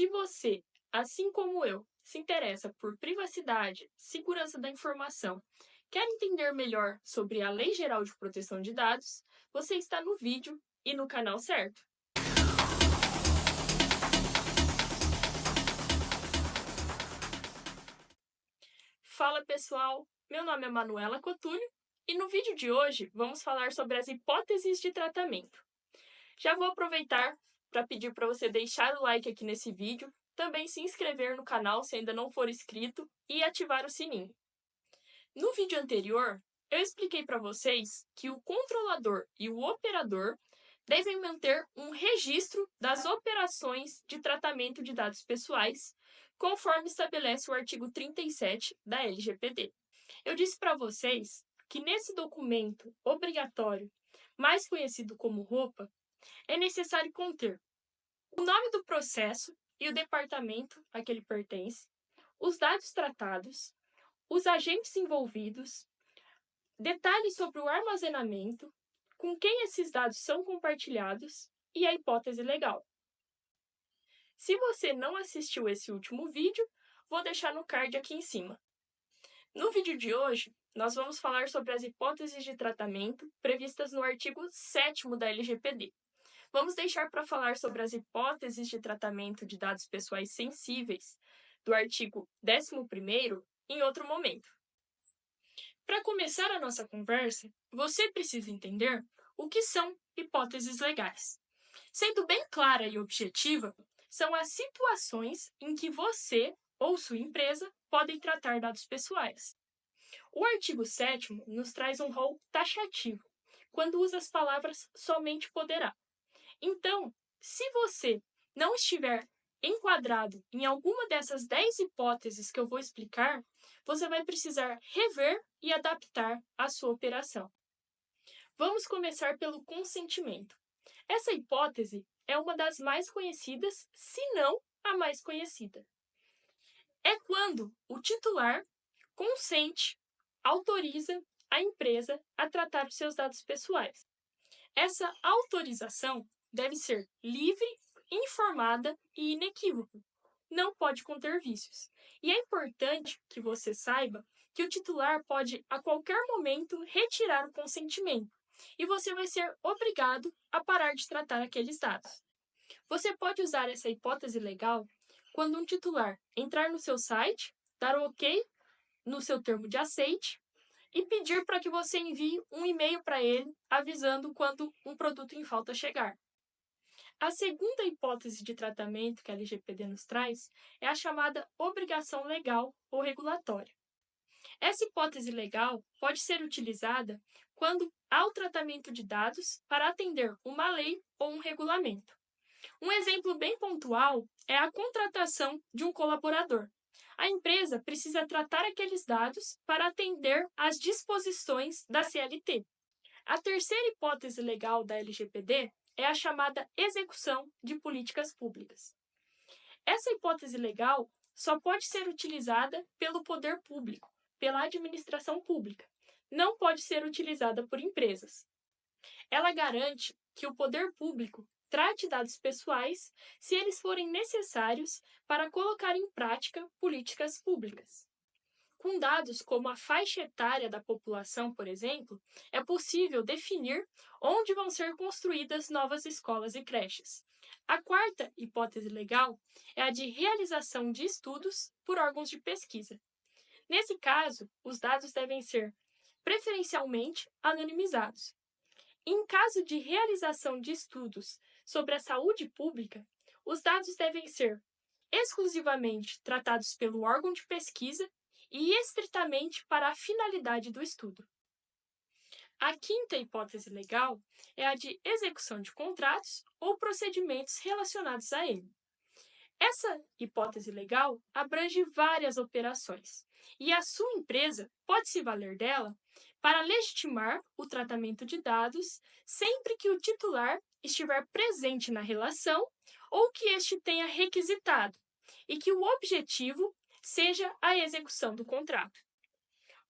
Se você, assim como eu, se interessa por privacidade, segurança da informação, quer entender melhor sobre a Lei Geral de Proteção de Dados, você está no vídeo e no canal certo. Fala pessoal, meu nome é Manuela Cotulho e no vídeo de hoje vamos falar sobre as hipóteses de tratamento. Já vou aproveitar para pedir para você deixar o like aqui nesse vídeo, também se inscrever no canal se ainda não for inscrito e ativar o sininho. No vídeo anterior, eu expliquei para vocês que o controlador e o operador devem manter um registro das operações de tratamento de dados pessoais, conforme estabelece o artigo 37 da LGPD. Eu disse para vocês que nesse documento obrigatório, mais conhecido como ROPA, é necessário conter o nome do processo e o departamento a que ele pertence, os dados tratados, os agentes envolvidos, detalhes sobre o armazenamento, com quem esses dados são compartilhados e a hipótese legal. Se você não assistiu esse último vídeo, vou deixar no card aqui em cima. No vídeo de hoje, nós vamos falar sobre as hipóteses de tratamento previstas no artigo 7º da LGPD. Vamos deixar para falar sobre as hipóteses de tratamento de dados pessoais sensíveis do artigo 11º em outro momento. Para começar a nossa conversa, você precisa entender o que são hipóteses legais. Sendo bem clara e objetiva, são as situações em que você ou sua empresa podem tratar dados pessoais. O artigo 7º nos traz um rol taxativo, quando usa as palavras somente poderá. Então, se você não estiver enquadrado em alguma dessas 10 hipóteses que eu vou explicar, você vai precisar rever e adaptar a sua operação. Vamos começar pelo consentimento. Essa hipótese é uma das mais conhecidas, se não a mais conhecida. É quando o titular consente, autoriza a empresa a tratar os seus dados pessoais. Essa autorização deve ser livre, informada e inequívoca. Não pode conter vícios. E é importante que você saiba que o titular pode, a qualquer momento, retirar o consentimento, e você vai ser obrigado a parar de tratar aqueles dados. Você pode usar essa hipótese legal quando um titular entrar no seu site, dar um OK no seu termo de aceite e pedir para que você envie um e-mail para ele avisando quando um produto em falta chegar. A segunda hipótese de tratamento que a LGPD nos traz é a chamada obrigação legal ou regulatória. Essa hipótese legal pode ser utilizada quando há o tratamento de dados para atender uma lei ou um regulamento. Um exemplo bem pontual é a contratação de um colaborador. A empresa precisa tratar aqueles dados para atender às disposições da CLT. A terceira hipótese legal da LGPD é a chamada execução de políticas públicas. Essa hipótese legal só pode ser utilizada pelo poder público, pela administração pública. Não pode ser utilizada por empresas. Ela garante que o poder público trate dados pessoais se eles forem necessários para colocar em prática políticas públicas. Com dados como a faixa etária da população, por exemplo, é possível definir onde vão ser construídas novas escolas e creches. A quarta hipótese legal é a de realização de estudos por órgãos de pesquisa. Nesse caso, os dados devem ser preferencialmente anonimizados. Em caso de realização de estudos sobre a saúde pública, os dados devem ser exclusivamente tratados pelo órgão de pesquisa e estritamente para a finalidade do estudo. A quinta hipótese legal é a de execução de contratos ou procedimentos relacionados a ele. Essa hipótese legal abrange várias operações, e a sua empresa pode se valer dela para legitimar o tratamento de dados sempre que o titular estiver presente na relação ou que este tenha requisitado, e que o objetivo seja a execução do contrato.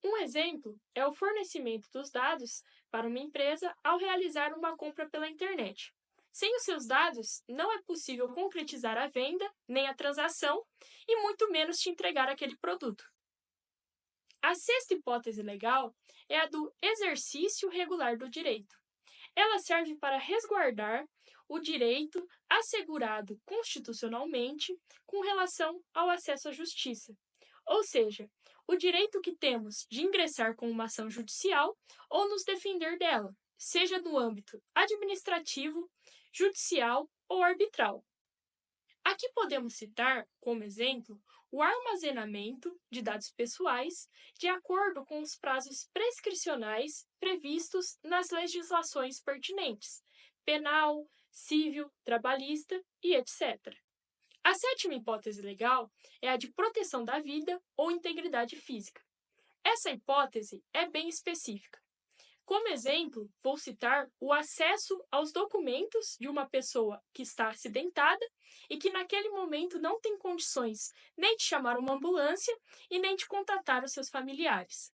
Um exemplo é o fornecimento dos dados para uma empresa ao realizar uma compra pela internet. Sem os seus dados, não é possível concretizar a venda, nem a transação, e muito menos te entregar aquele produto. A sexta hipótese legal é a do exercício regular do direito. Ela serve para resguardar o direito assegurado constitucionalmente com relação ao acesso à justiça, ou seja, o direito que temos de ingressar com uma ação judicial ou nos defender dela, seja no âmbito administrativo, judicial ou arbitral. Aqui podemos citar, como exemplo, o armazenamento de dados pessoais de acordo com os prazos prescricionais previstos nas legislações pertinentes, penal, civil, trabalhista e etc. A sétima hipótese legal é a de proteção da vida ou integridade física. Essa hipótese é bem específica. Como exemplo, vou citar o acesso aos documentos de uma pessoa que está acidentada e que naquele momento não tem condições nem de chamar uma ambulância e nem de contatar os seus familiares.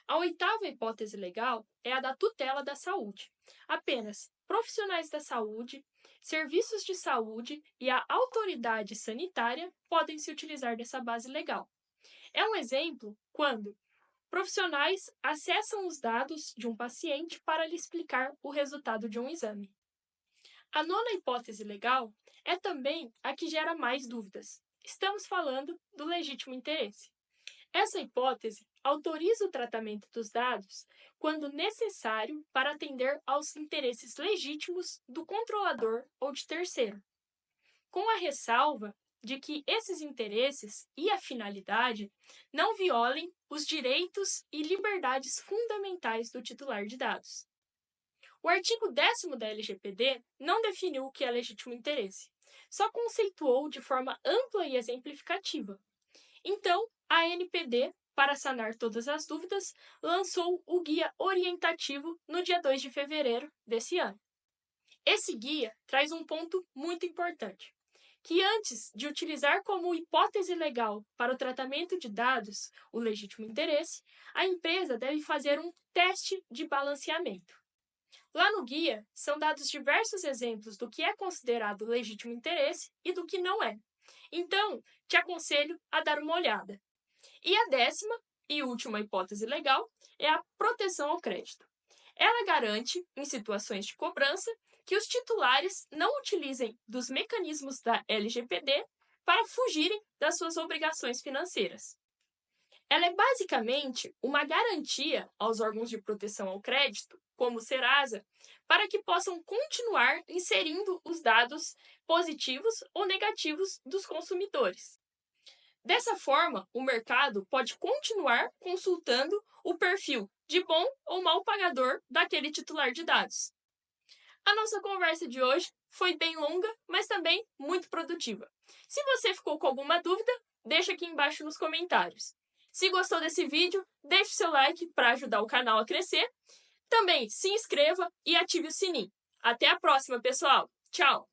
A oitava hipótese legal é a da tutela da saúde. Apenas profissionais da saúde, serviços de saúde e a autoridade sanitária podem se utilizar dessa base legal. É um exemplo quando profissionais acessam os dados de um paciente para lhe explicar o resultado de um exame. A nona hipótese legal é também a que gera mais dúvidas. Estamos falando do legítimo interesse. Essa hipótese autoriza o tratamento dos dados quando necessário para atender aos interesses legítimos do controlador ou de terceiro, com a ressalva de que esses interesses e a finalidade não violem os direitos e liberdades fundamentais do titular de dados. O artigo 10º da LGPD não definiu o que é legítimo interesse, só conceituou de forma ampla e exemplificativa. Então, a ANPD, para sanar todas as dúvidas, lançou o Guia Orientativo no dia 2 de fevereiro desse ano. Esse guia traz um ponto muito importante, que antes de utilizar como hipótese legal para o tratamento de dados o legítimo interesse, a empresa deve fazer um teste de balanceamento. Lá no guia, são dados diversos exemplos do que é considerado legítimo interesse e do que não é. Então, te aconselho a dar uma olhada. E a 10ª e última hipótese legal é a proteção ao crédito. Ela garante, em situações de cobrança, que os titulares não utilizem dos mecanismos da LGPD para fugirem das suas obrigações financeiras. Ela é basicamente uma garantia aos órgãos de proteção ao crédito, como o Serasa, para que possam continuar inserindo os dados positivos ou negativos dos consumidores. Dessa forma, o mercado pode continuar consultando o perfil de bom ou mau pagador daquele titular de dados. A nossa conversa de hoje foi bem longa, mas também muito produtiva. Se você ficou com alguma dúvida, deixa aqui embaixo nos comentários. Se gostou desse vídeo, deixe seu like para ajudar o canal a crescer. Também se inscreva e ative o sininho. Até a próxima, pessoal! Tchau!